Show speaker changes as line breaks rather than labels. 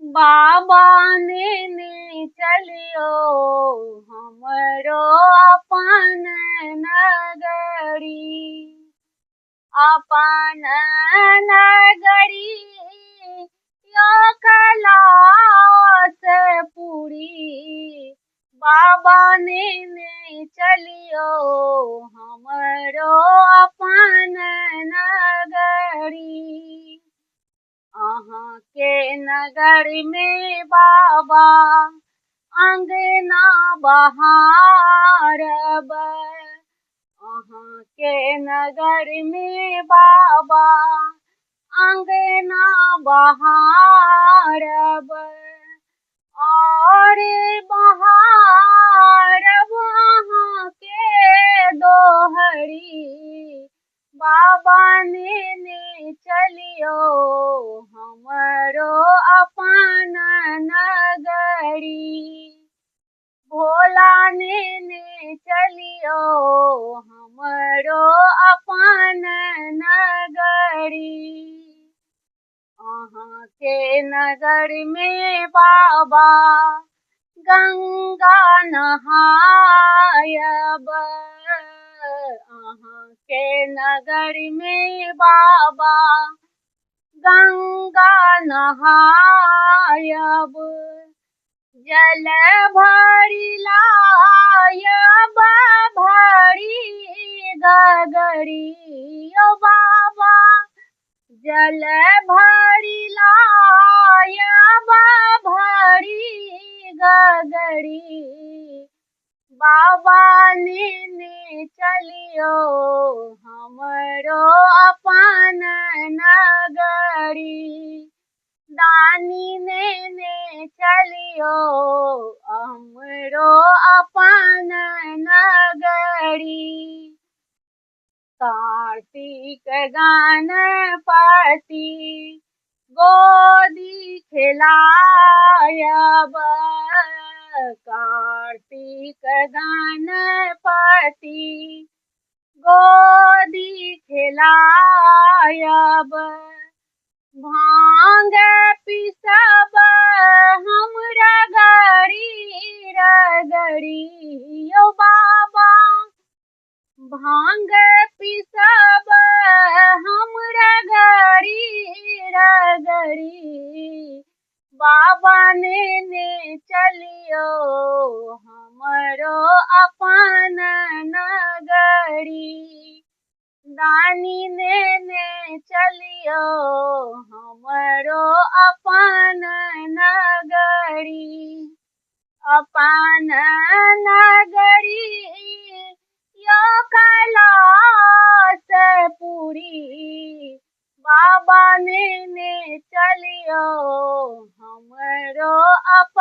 बाबा ने चलियो हमरो अपन नगरी। अपन नगरी यो कैलाश पुरी। बाबा ने चलियो हमरो अपन नगरी। अहाँ के नगर में बाबा अंगना बहारब। अहाँ के नगर में बाबा अंगना बहारब। और बहारब अहाँ के दोहरी। बाबा ने चलियो हमरो अपन नगरी। भोला ने चलियो हमरो अपन नगरी। अहाँ के नगर में बाबा गंगा नहायब। अहाँ के नगर में बाबा गंगा नहायब। जल भरी लायब भरी गगरी। ओ बाबा जल भरी लायब भरी गगरी। बाबा ने चलियो हमरो अपन नगरी। दानी ने चलियो हमरो अपन नगरी। कार्तिक गणपति गोदी खिलायब। कार्तिक गणपति गोदी खिलायब। भांग पिसब हमरा गरी रगरी। ओ बाबा भांग पिसब हमरा गरी रगरी। बाबा ने चलियो हमरो अपन नगरी। दानी ने चलियो हमरो अपन नगरी। अपन नगरी यो कैलाश पुरी। बाबा ने चलियो हमरो अपन